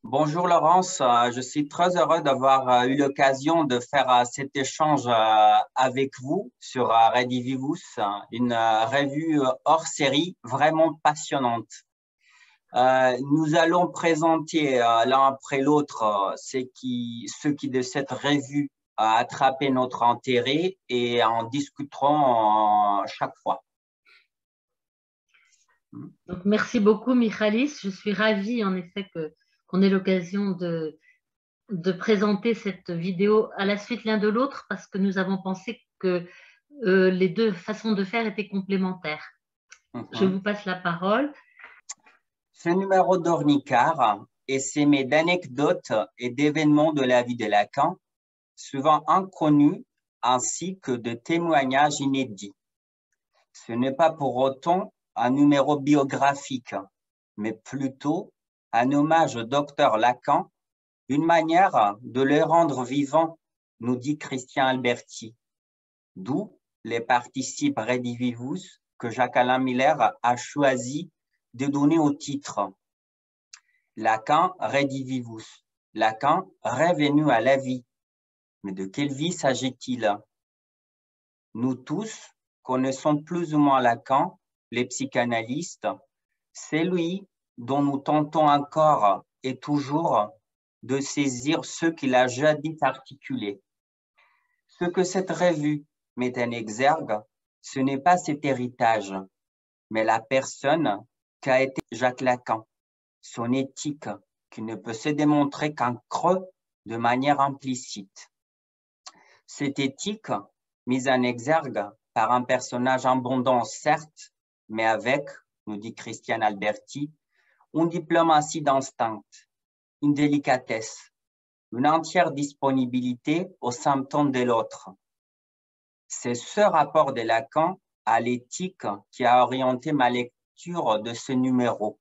Bonjour Laurence. Je suis très heureux d'avoir eu l'occasion de faire cet échange avec vous sur Redivivus, une revue hors série vraiment passionnante. Nous allons présenter l'un après l'autre ceux qui de cette revue a attrapé notre intérêt et en discuterons chaque fois. Donc, merci beaucoup, Michalis. Je suis ravie, en effet, qu'on ait l'occasion de présenter cette vidéo à la suite l'un de l'autre parce que nous avons pensé que les deux façons de faire étaient complémentaires. Je vous passe la parole. Ce numéro d'Ornicar est semé d'anecdotes et d'événements de la vie de Lacan, souvent inconnus, ainsi que de témoignages inédits. Ce n'est pas pour autant un numéro biographique, mais plutôt un hommage au docteur Lacan, une manière de le rendre vivant, nous dit Christian Alberti, d'où les participes Redivivus que Jacques-Alain Miller a choisi de donner au titre. Lacan Redivivus, Lacan revenu à la vie. Mais de quelle vie s'agit-il? Nous tous connaissons plus ou moins Lacan, les psychanalystes. C'est lui dont nous tentons encore et toujours de saisir ce qu'il a jadis articulé. Ce que cette revue met en exergue, ce n'est pas cet héritage, mais la personne qu'a été Jacques Lacan, son éthique qui ne peut se démontrer qu'en creux de manière implicite. Cette éthique, mise en exergue par un personnage abondant, certes, mais avec, nous dit Christian Alberti, une diplomatie d'instinct, une délicatesse, une entière disponibilité aux symptômes de l'autre. C'est ce rapport de Lacan à l'éthique qui a orienté ma lecture de ce numéro.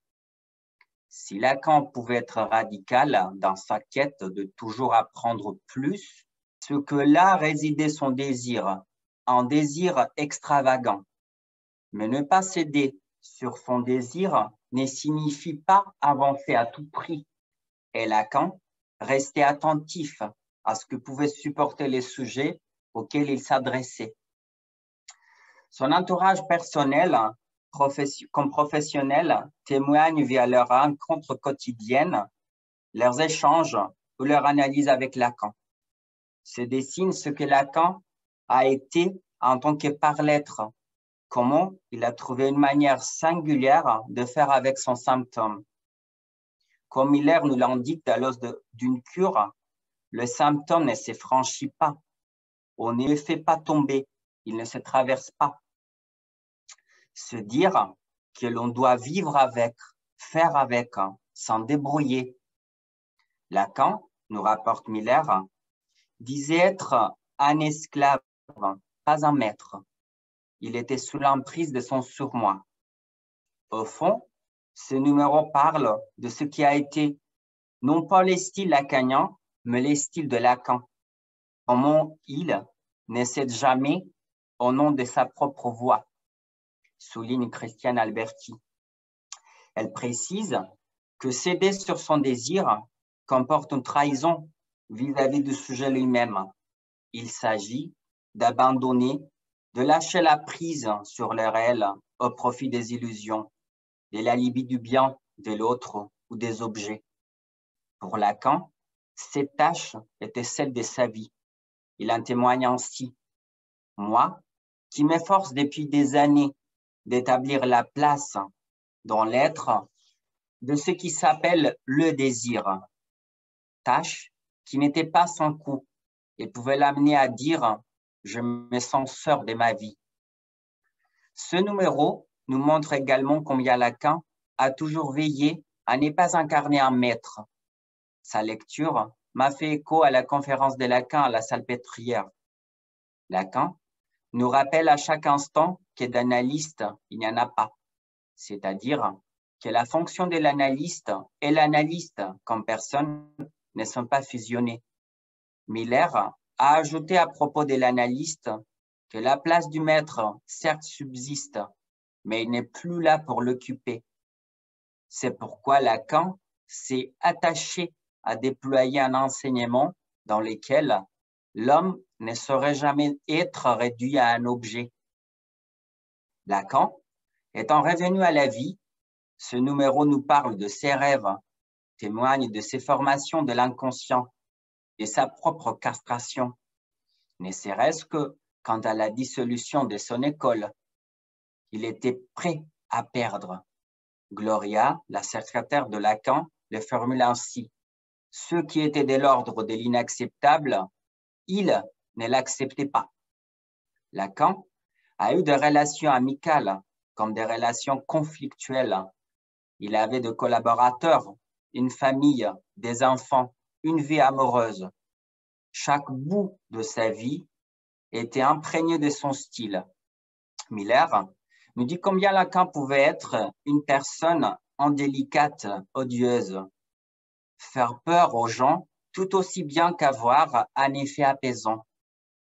Si Lacan pouvait être radical dans sa quête de toujours apprendre plus, ce que là résidait son désir, un désir extravagant. Mais ne pas céder sur son désir ne signifie pas avancer à tout prix. Et Lacan restait attentif à ce que pouvaient supporter les sujets auxquels il s'adressait. Son entourage personnel, comme professionnel, témoigne via leurs rencontres quotidiennes, leurs échanges ou leur analyse avec Lacan. Se dessine ce que Lacan a été en tant que par-l'être, comment il a trouvé une manière singulière de faire avec son symptôme. Comme Miller nous l'indique à l'os d'une cure, le symptôme ne se franchit pas, on ne le fait pas tomber, il ne se traverse pas. Se dire que l'on doit vivre avec, faire avec, s'en débrouiller. Lacan, nous rapporte Miller, disait être un esclave, pas un maître. Il était sous l'emprise de son surmoi. Au fond, ce numéro parle de ce qui a été, non pas les styles lacaniens, mais les styles de Lacan. Comment il ne cède jamais au nom de sa propre voix, souligne Christiane Alberti. Elle précise que céder sur son désir comporte une trahison vis-à-vis du sujet lui-même. Il s'agit d'abandonner, de lâcher la prise sur le réel au profit des illusions, de l'alibi du bien de l'autre ou des objets. Pour Lacan, cette tâche était celle de sa vie. Il en témoigne ainsi. Moi, qui m'efforce depuis des années d'établir la place dans l'être de ce qui s'appelle le désir, tâche qui n'était pas sans coût et pouvait l'amener à dire « je me sens sœur de ma vie ». Ce numéro nous montre également combien Lacan a toujours veillé à ne pas incarner un maître. Sa lecture m'a fait écho à la conférence de Lacan à la Salpêtrière. Lacan nous rappelle à chaque instant que d'analyste, il n'y en a pas, c'est-à-dire que la fonction de l'analyste et l'analyste comme personne ne sont pas fusionnés. Miller a ajouté à propos de l'analyste que la place du maître, certes, subsiste, mais il n'est plus là pour l'occuper. C'est pourquoi Lacan s'est attaché à déployer un enseignement dans lequel l'homme ne saurait jamais être réduit à un objet. Lacan, étant revenu à la vie, ce numéro nous parle de ses rêves, témoigne de ses formations de l'inconscient et sa propre castration, ne serait-ce que quant à la dissolution de son école. Il était prêt à perdre. Gloria, la secrétaire de Lacan, le formule ainsi. Ce qui était de l'ordre de l'inacceptable, il ne l'acceptait pas. Lacan a eu des relations amicales comme des relations conflictuelles. Il avait des collaborateurs, une famille, des enfants, une vie amoureuse. Chaque bout de sa vie était imprégné de son style. Miller nous dit combien Lacan pouvait être une personne indélicate, odieuse, faire peur aux gens tout aussi bien qu'avoir un effet apaisant,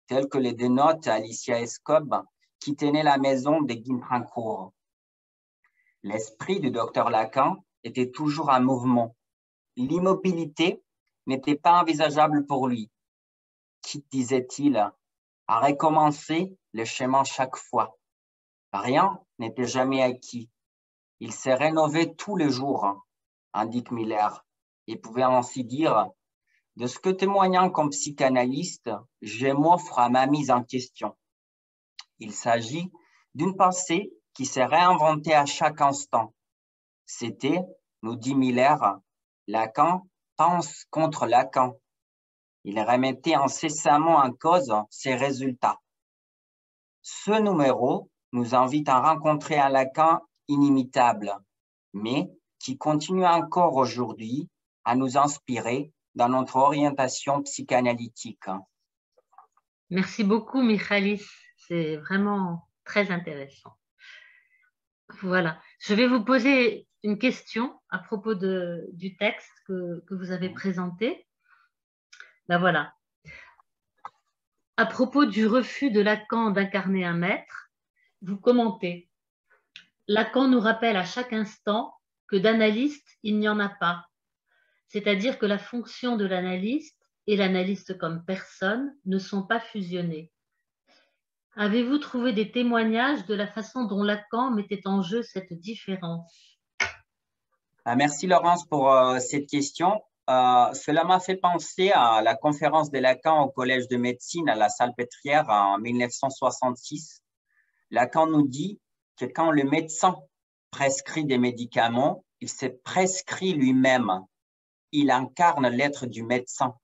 tel que le dénote Alicia Escob, qui tenait la maison de Guintrancourt. L'esprit du docteur Lacan était toujours en mouvement. L'immobilité n'était pas envisageable pour lui. Qui, disait-il, a recommencé le chemin chaque fois. Rien n'était jamais acquis. Il s'est rénové tous les jours, indique Miller, et pouvait ainsi dire « De ce que témoignant comme psychanalyste, je m'offre à ma mise en question. » Il s'agit d'une pensée qui s'est réinventée à chaque instant. C'était, nous dit Miller, Lacan pense contre Lacan. Il remettait incessamment en cause ses résultats. Ce numéro nous invite à rencontrer un Lacan inimitable, mais qui continue encore aujourd'hui à nous inspirer dans notre orientation psychanalytique. Merci beaucoup, Michalis. C'est vraiment très intéressant. Voilà. Je vais vous poser une question à propos du texte que vous avez présenté. Ben voilà. À propos du refus de Lacan d'incarner un maître, vous commentez. Lacan nous rappelle à chaque instant que d'analyste, il n'y en a pas. C'est-à-dire que la fonction de l'analyste et l'analyste comme personne ne sont pas fusionnées. Avez-vous trouvé des témoignages de la façon dont Lacan mettait en jeu cette différence? Merci Laurence pour cette question. Cela m'a fait penser à la conférence de Lacan au Collège de médecine à la Salpêtrière en 1966. Lacan nous dit que quand le médecin prescrit des médicaments, il se prescrit lui-même. Il incarne l'être du médecin,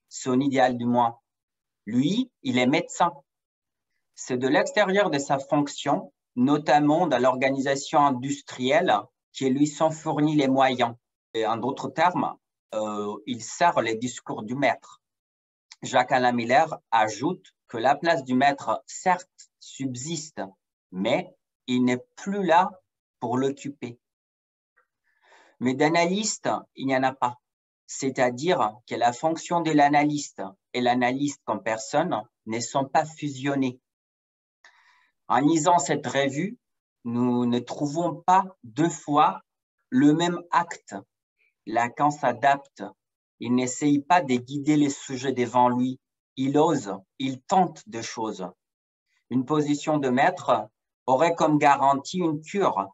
son idéal du moins. Lui, il est médecin. C'est de l'extérieur de sa fonction, notamment dans l'organisation industrielle, qui lui sont fournis les moyens. Et en d'autres termes, il sert les discours du maître. Jacques-Alain Miller ajoute que la place du maître, certes, subsiste, mais il n'est plus là pour l'occuper. Mais d'analyste, il n'y en a pas. C'est-à-dire que la fonction de l'analyste et l'analyste comme personne ne sont pas fusionnés. En lisant cette revue, nous ne trouvons pas deux fois le même acte. Lacan s'adapte. Il n'essaye pas de guider les sujets devant lui. Il ose, il tente des choses. Une position de maître aurait comme garantie une cure,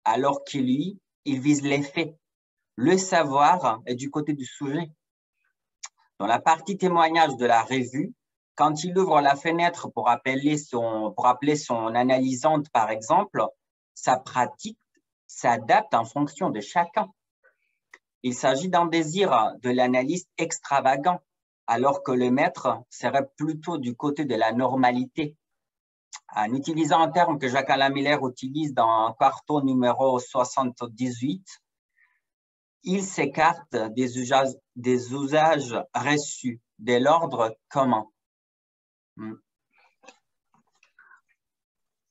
alors que lui, il vise l'effet. Le savoir est du côté du sujet. Dans la partie témoignage de la revue, quand il ouvre la fenêtre pour appeler son analysante, par exemple, sa pratique s'adapte en fonction de chacun. Il s'agit d'un désir de l'analyste extravagant, alors que le maître serait plutôt du côté de la normalité. En utilisant un terme que Jacques-Alain Miller utilise dans Quarto numéro 78, il s'écarte des usages reçus, de l'ordre commun.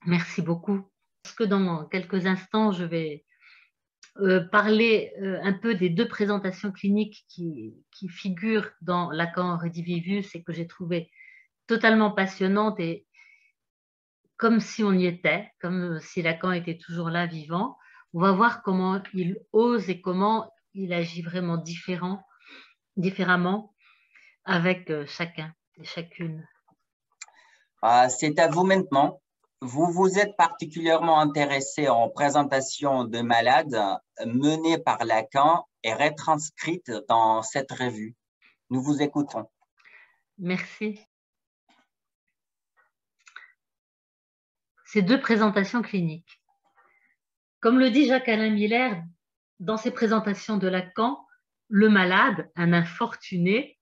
Merci beaucoup. Parce que dans quelques instants, je vais parler un peu des deux présentations cliniques qui figurent dans Lacan Redivivus et que j'ai trouvé totalement passionnantes et comme si on y était, comme si Lacan était toujours là, vivant. On va voir comment il ose et comment il agit vraiment différemment avec chacun et chacune. C'est à vous maintenant. Vous vous êtes particulièrement intéressé en présentation de malades menée par Lacan et retranscrite dans cette revue. Nous vous écoutons. Merci. Ces deux présentations cliniques. Comme le dit Jacques-Alain Miller dans ses présentations de Lacan, le malade, un infortuné,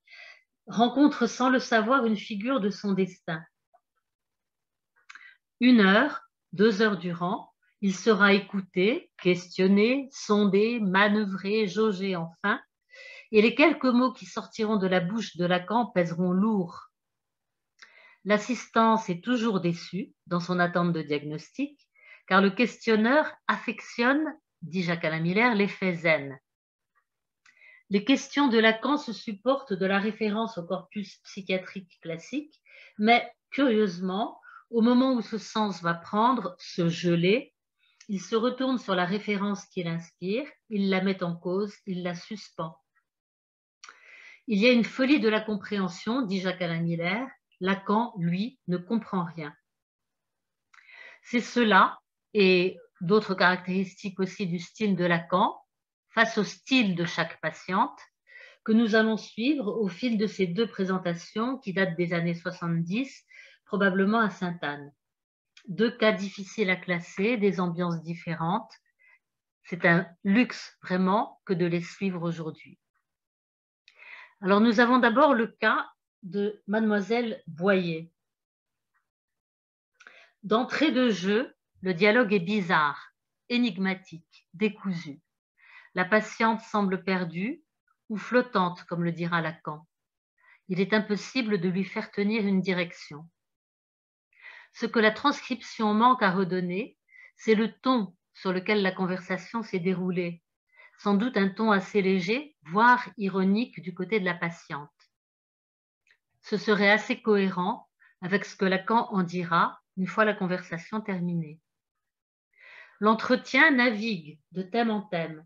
rencontre sans le savoir une figure de son destin. 1 heure, 2 heures durant, il sera écouté, questionné, sondé, manœuvré, jaugé enfin, et les quelques mots qui sortiront de la bouche de Lacan pèseront lourd. L'assistance est toujours déçue dans son attente de diagnostic, car le questionneur affectionne, dit Jacques-Alain Miller, l'effet zen. Les questions de Lacan se supportent de la référence au corpus psychiatrique classique, mais curieusement, au moment où ce sens va prendre, se geler, il se retourne sur la référence qu'il inspire, il la met en cause, il la suspend. Il y a une folie de la compréhension, dit Jacques-Alain Miller. Lacan, lui, ne comprend rien. C'est cela, et d'autres caractéristiques aussi du style de Lacan, face au style de chaque patiente, que nous allons suivre au fil de ces deux présentations qui datent des années 70, probablement à Sainte-Anne. 2 cas difficiles à classer, des ambiances différentes. C'est un luxe vraiment que de les suivre aujourd'hui. Alors nous avons d'abord le cas de Mademoiselle Boyer. D'entrée de jeu, le dialogue est bizarre, énigmatique, décousu. La patiente semble perdue ou flottante, comme le dira Lacan. Il est impossible de lui faire tenir une direction. Ce que la transcription manque à redonner, c'est le ton sur lequel la conversation s'est déroulée. Sans doute un ton assez léger, voire ironique du côté de la patiente. Ce serait assez cohérent avec ce que Lacan en dira une fois la conversation terminée. L'entretien navigue de thème en thème.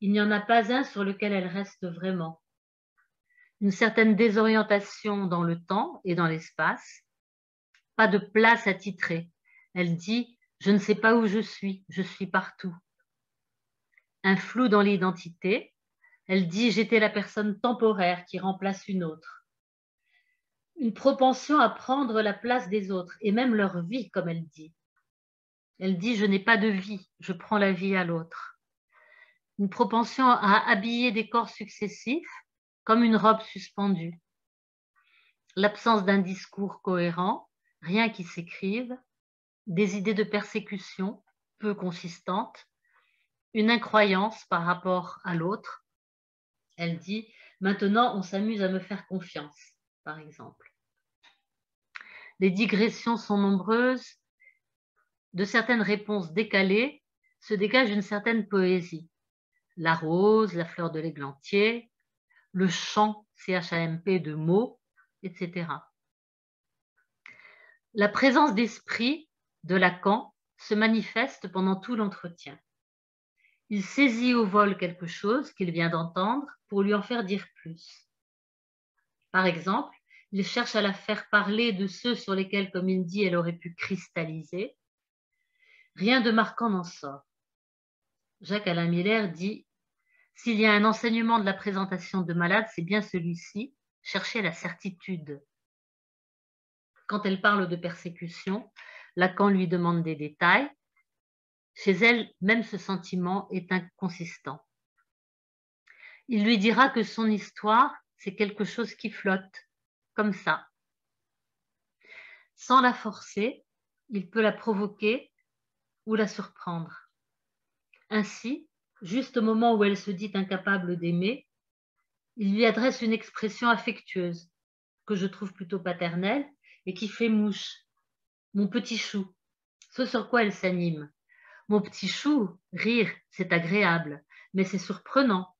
Il n'y en a pas un sur lequel elle reste vraiment. Une certaine désorientation dans le temps et dans l'espace. Pas de place à titrer. Elle dit « Je ne sais pas où je suis partout ». Un flou dans l'identité. Elle dit « J'étais la personne temporaire qui remplace une autre ». Une propension à prendre la place des autres et même leur vie, comme elle dit. Elle dit « Je n'ai pas de vie, je prends la vie à l'autre ». Une propension à habiller des corps successifs comme une robe suspendue. L'absence d'un discours cohérent, rien qui s'écrive, des idées de persécution peu consistantes, une incroyance par rapport à l'autre. Elle dit « Maintenant, on s'amuse à me faire confiance », par exemple. Les digressions sont nombreuses. De certaines réponses décalées se dégage une certaine poésie. La rose, la fleur de l'églantier, le chant, CHAMP, de mots, etc. La présence d'esprit de Lacan se manifeste pendant tout l'entretien. Il saisit au vol quelque chose qu'il vient d'entendre pour lui en faire dire plus. Par exemple, il cherche à la faire parler de ceux sur lesquels, comme il dit, elle aurait pu cristalliser. Rien de marquant n'en sort. Jacques-Alain Miller dit « S'il y a un enseignement de la présentation de malade, c'est bien celui-ci, chercher la certitude. » Quand elle parle de persécution, Lacan lui demande des détails. Chez elle, même ce sentiment est inconsistant. Il lui dira que son histoire, c'est quelque chose qui flotte, comme ça. Sans la forcer, il peut la provoquer ou la surprendre. Ainsi, juste au moment où elle se dit incapable d'aimer, il lui adresse une expression affectueuse, que je trouve plutôt paternelle et qui fait mouche. Mon petit chou, ce sur quoi elle s'anime. Mon petit chou, rire, c'est agréable, mais c'est surprenant.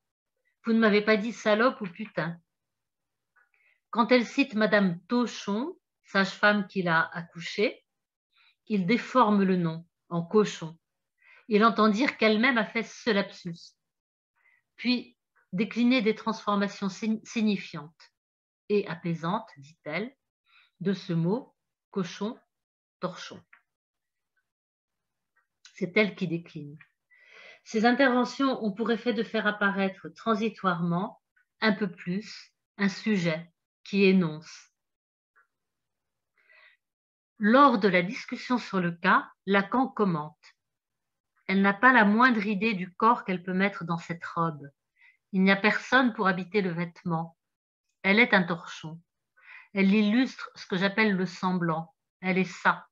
Vous ne m'avez pas dit salope ou putain. Quand elle cite Madame Tauchon, sage-femme qui l'a accouchée, il déforme le nom en cochon. Il entend dire qu'elle-même a fait ce lapsus. Puis, décliner des transformations signifiantes et apaisantes, dit-elle, de ce mot cochon, torchon. C'est elle qui décline. Ces interventions ont pour effet de faire apparaître transitoirement, un peu plus, un sujet qui énonce. Lors de la discussion sur le cas, Lacan commente. Elle n'a pas la moindre idée du corps qu'elle peut mettre dans cette robe. Il n'y a personne pour habiter le vêtement. Elle est un torchon. Elle illustre ce que j'appelle le semblant. Elle est ça.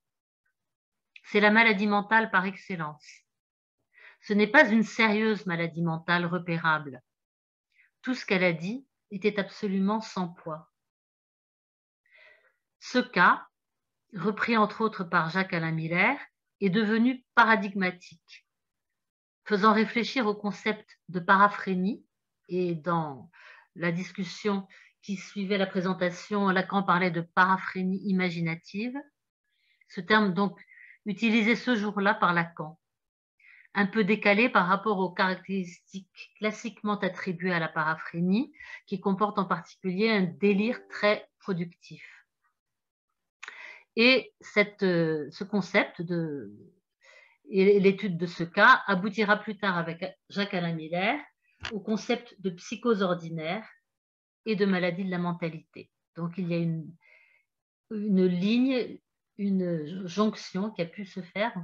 C'est la maladie mentale par excellence. Ce n'est pas une sérieuse maladie mentale repérable. Tout ce qu'elle a dit était absolument sans poids. Ce cas, repris entre autres par Jacques-Alain Miller, est devenu paradigmatique, faisant réfléchir au concept de paraphrénie, et dans la discussion qui suivait la présentation, Lacan parlait de paraphrénie imaginative, ce terme donc utilisé ce jour-là par Lacan, un peu décalé par rapport aux caractéristiques classiquement attribuées à la paraphrénie, qui comporte en particulier un délire très productif. Et ce concept et l'étude de ce cas aboutira plus tard avec Jacques-Alain Miller au concept de psychose ordinaire et de maladie de la mentalité. Donc il y a une ligne, une jonction qui a pu se faire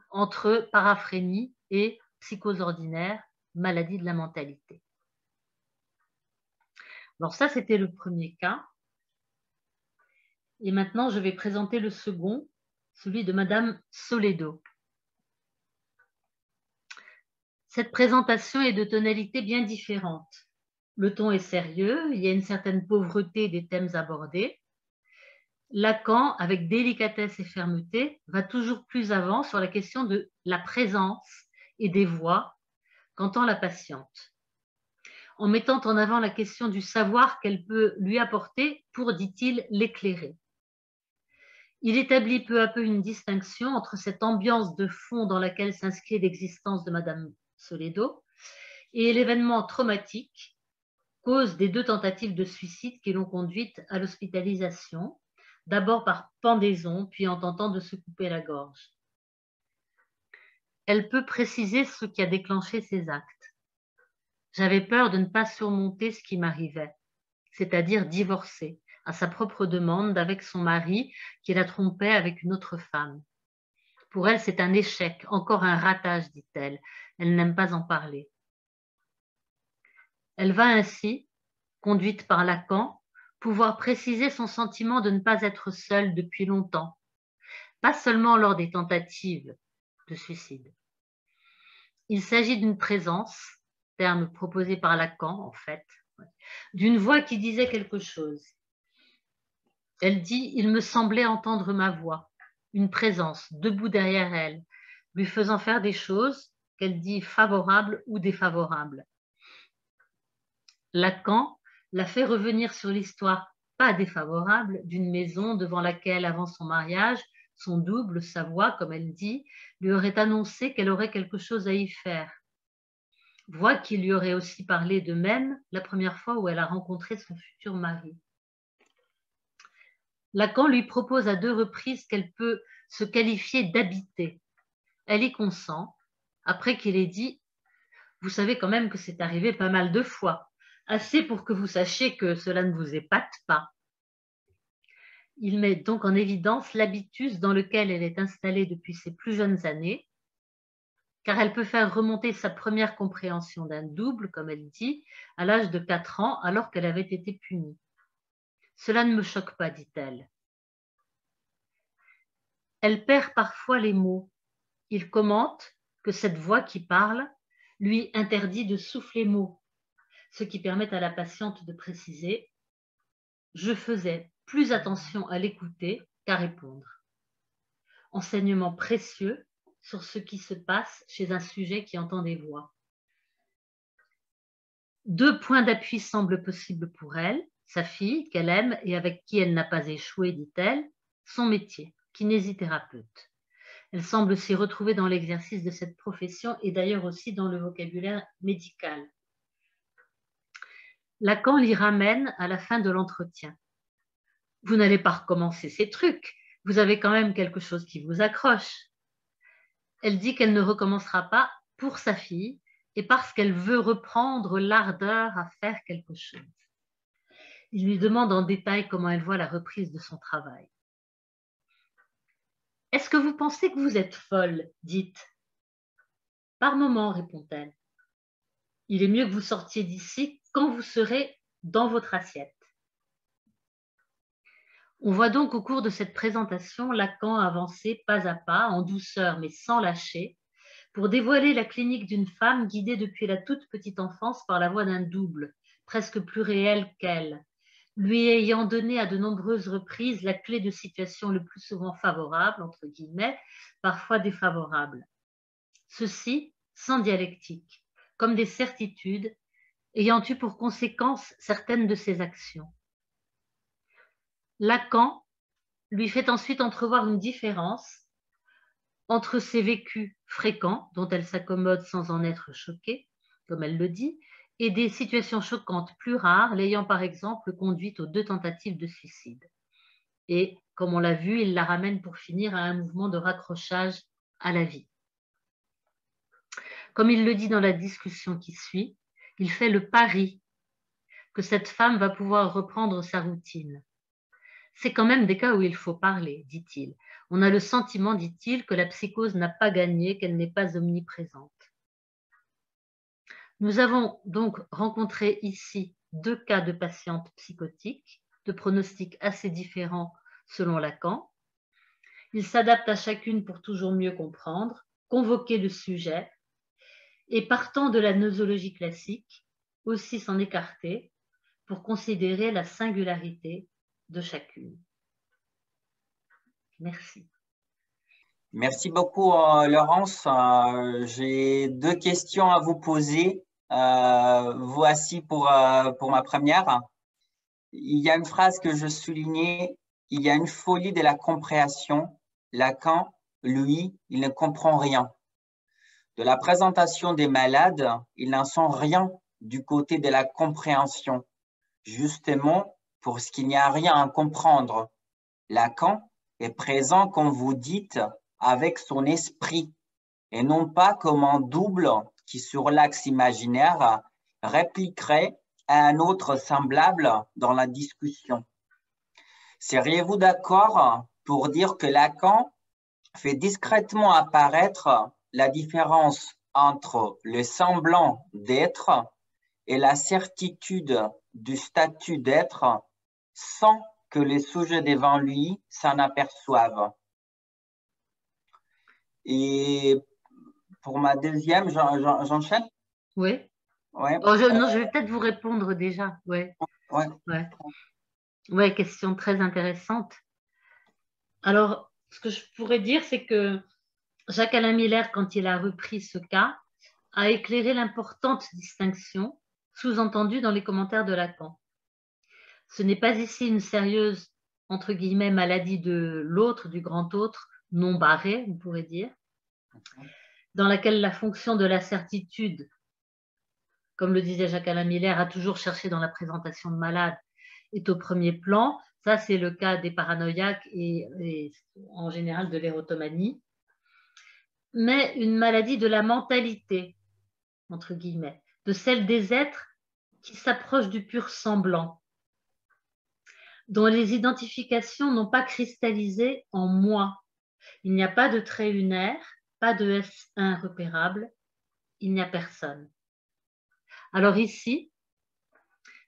entre paraphrénie et psychose ordinaire, maladie de la mentalité. Alors ça, c'était le premier cas. Et maintenant, je vais présenter le second, celui de Madame Soledo. Cette présentation est de tonalité bien différente. Le ton est sérieux, il y a une certaine pauvreté des thèmes abordés. Lacan, avec délicatesse et fermeté, va toujours plus avant sur la question de la présence et des voix qu'entend la patiente, en mettant en avant la question du savoir qu'elle peut lui apporter pour, dit-il, l'éclairer. Il établit peu à peu une distinction entre cette ambiance de fond dans laquelle s'inscrit l'existence de Madame Soledo et l'événement traumatique, cause des 2 tentatives de suicide qui l'ont conduite à l'hospitalisation, d'abord par pendaison, puis en tentant de se couper la gorge. Elle peut préciser ce qui a déclenché ces actes. J'avais peur de ne pas surmonter ce qui m'arrivait, c'est-à-dire divorcer, à sa propre demande, d'avec son mari qui la trompait avec une autre femme. Pour elle, c'est un échec, encore un ratage, dit-elle. Elle n'aime pas en parler. Elle va ainsi, conduite par Lacan, pouvoir préciser son sentiment de ne pas être seule depuis longtemps, pas seulement lors des tentatives de suicide. Il s'agit d'une présence, terme proposé par Lacan en fait, d'une voix qui disait quelque chose. Elle dit « Il me semblait entendre ma voix », une présence debout derrière elle, lui faisant faire des choses qu'elle dit favorables ou défavorables. Lacan l'a fait revenir sur l'histoire pas défavorable d'une maison devant laquelle, avant son mariage, son double, sa voix, comme elle dit, lui aurait annoncé qu'elle aurait quelque chose à y faire. Voix qui lui aurait aussi parlé de même la première fois où elle a rencontré son futur mari. Lacan lui propose à 2 reprises qu'elle peut se qualifier d'habitée. Elle y consent, après qu'il ait dit « Vous savez quand même que c'est arrivé pas mal de fois. Assez pour que vous sachiez que cela ne vous épate pas. » Il met donc en évidence l'habitus dans lequel elle est installée depuis ses plus jeunes années, car elle peut faire remonter sa première compréhension d'un double, comme elle dit, à l'âge de 4 ans, alors qu'elle avait été punie. Cela ne me choque pas, dit-elle. Elle perd parfois les mots. Il commente que cette voix qui parle lui interdit de souffler mot, ce qui permet à la patiente de préciser « Je faisais plus attention à l'écouter qu'à répondre ». Enseignement précieux sur ce qui se passe chez un sujet qui entend des voix. 2 points d'appui semblent possibles pour elle, sa fille, qu'elle aime et avec qui elle n'a pas échoué, dit-elle, son métier, kinésithérapeute. Elle semble s'y retrouver dans l'exercice de cette profession et d'ailleurs aussi dans le vocabulaire médical. Lacan l'y ramène à la fin de l'entretien. Vous n'allez pas recommencer ces trucs, vous avez quand même quelque chose qui vous accroche. Elle dit qu'elle ne recommencera pas pour sa fille et parce qu'elle veut reprendre l'ardeur à faire quelque chose. Il lui demande en détail comment elle voit la reprise de son travail. « Est-ce que vous pensez que vous êtes folle ?» dites. « Par moment, répond-elle. Il est mieux que vous sortiez d'ici quand vous serez dans votre assiette. » On voit donc au cours de cette présentation Lacan avancer pas à pas, en douceur mais sans lâcher, pour dévoiler la clinique d'une femme guidée depuis la toute petite enfance par la voix d'un double, presque plus réel qu'elle, lui ayant donné à de nombreuses reprises la clé de situation le plus souvent favorable, entre guillemets, parfois défavorable. Ceci sans dialectique, comme des certitudes, ayant eu pour conséquence certaines de ses actions. Lacan lui fait ensuite entrevoir une différence entre ses vécus fréquents, dont elle s'accommode sans en être choquée, comme elle le dit, et des situations choquantes plus rares, l'ayant par exemple conduite aux 2 tentatives de suicide. Et, comme on l'a vu, il la ramène pour finir à un mouvement de raccrochage à la vie. Comme il le dit dans la discussion qui suit, il fait le pari que cette femme va pouvoir reprendre sa routine. C'est quand même des cas où il faut parler, dit-il. On a le sentiment, dit-il, que la psychose n'a pas gagné, qu'elle n'est pas omniprésente. Nous avons donc rencontré ici 2 cas de patientes psychotiques, de pronostics assez différents selon Lacan. Il s'adapte à chacune pour toujours mieux comprendre, convoquer le sujet, et partant de la nosologie classique, aussi s'en écarter pour considérer la singularité de chacune. Merci. Merci beaucoup, Laurence. J'ai 2 questions à vous poser. Voici pour ma première. Il y a une phrase que je soulignais. Il y a une folie de la compréhension. Lacan, lui, il ne comprend rien. De la présentation des malades, il n'en sent rien du côté de la compréhension. Justement, pour ce qu'il n'y a rien à comprendre. Lacan est présent, comme vous dites, avec son esprit, et non pas comme un double qui, sur l'axe imaginaire, répliquerait à un autre semblable dans la discussion. Seriez-vous d'accord pour dire que Lacan fait discrètement apparaître la différence entre le semblant d'être et la certitude du statut d'être sans que les sujets devant lui s'en aperçoivent? Et pour ma deuxième, j'enchaîne? Oui. Ouais. Oh, non, je vais peut-être vous répondre déjà. Ouais. Ouais. Ouais. Ouais, question très intéressante. Alors, ce que je pourrais dire, c'est que Jacques-Alain Miller, quand il a repris ce cas, a éclairé l'importante distinction sous-entendue dans les commentaires de Lacan. Ce n'est pas ici une sérieuse, entre guillemets, maladie de l'autre, du grand autre, non barré, on pourrait dire, dans laquelle la fonction de la certitude, comme le disait Jacques-Alain Miller, a toujours cherché dans la présentation de malade, est au premier plan. Ça, c'est le cas des paranoïaques et en général de l'érotomanie. Mais une maladie de la mentalité, entre guillemets, de celle des êtres qui s'approchent du pur semblant, dont les identifications n'ont pas cristallisé en moi. Il n'y a pas de trait lunaire, pas de S1 repérable, il n'y a personne. Alors ici,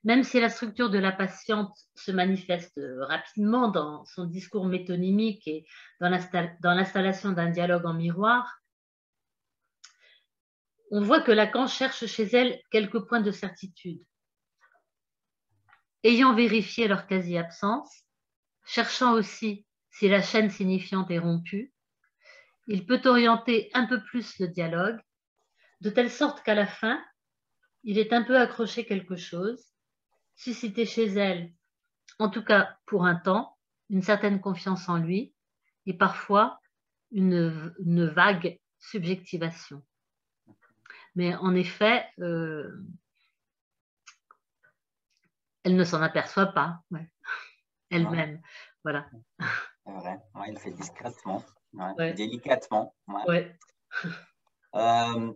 même si la structure de la patiente se manifeste rapidement dans son discours métonymique et dans l'installation d'un dialogue en miroir, on voit que Lacan cherche chez elle quelques points de certitude. Ayant vérifié leur quasi-absence, cherchant aussi si la chaîne signifiante est rompue, il peut orienter un peu plus le dialogue, de telle sorte qu'à la fin, il est un peu accroché quelque chose, suscité chez elle, en tout cas pour un temps, une certaine confiance en lui et parfois une vague subjectivation. Mais en effet, Elle ne s'en aperçoit pas, ouais. Non, Elle-même. Voilà. c'est vrai. Ouais, il fait discrètement, ouais, Ouais, délicatement. Ouais. ouais. Euh,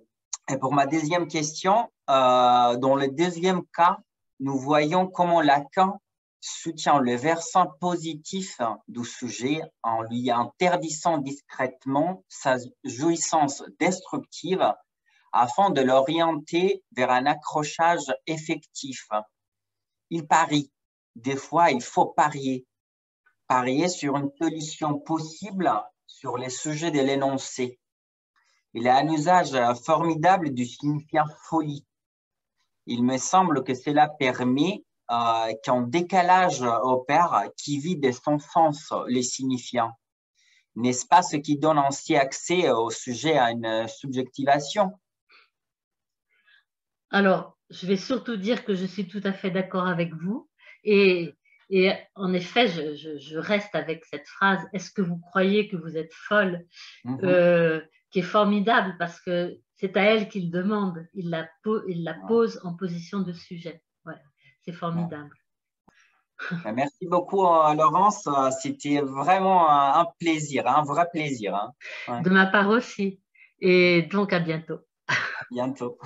et pour ma deuxième question, dans le deuxième cas, nous voyons comment Lacan soutient le versant positif du sujet en lui interdisant discrètement sa jouissance destructive afin de l'orienter vers un accrochage effectif. Il parie. Des fois, il faut parier. Parier sur une solution possible sur les sujets de l'énoncé. Il a un usage formidable du signifiant folie. Il me semble que cela permet qu'un décalage opère qui vide de son sens les signifiants. N'est-ce pas ce qui donne ainsi accès au sujet à une subjectivation? Alors, je vais surtout dire que je suis tout à fait d'accord avec vous. Et, et en effet, je reste avec cette phrase, est-ce que vous croyez que vous êtes folle, qui est formidable parce que c'est à elle qu'il demande. Il la pose en position de sujet. Ouais, c'est formidable. Merci beaucoup, Laurence. C'était vraiment un plaisir, un vrai plaisir. Hein. Ouais. De ma part aussi. Et donc, à bientôt. À bientôt.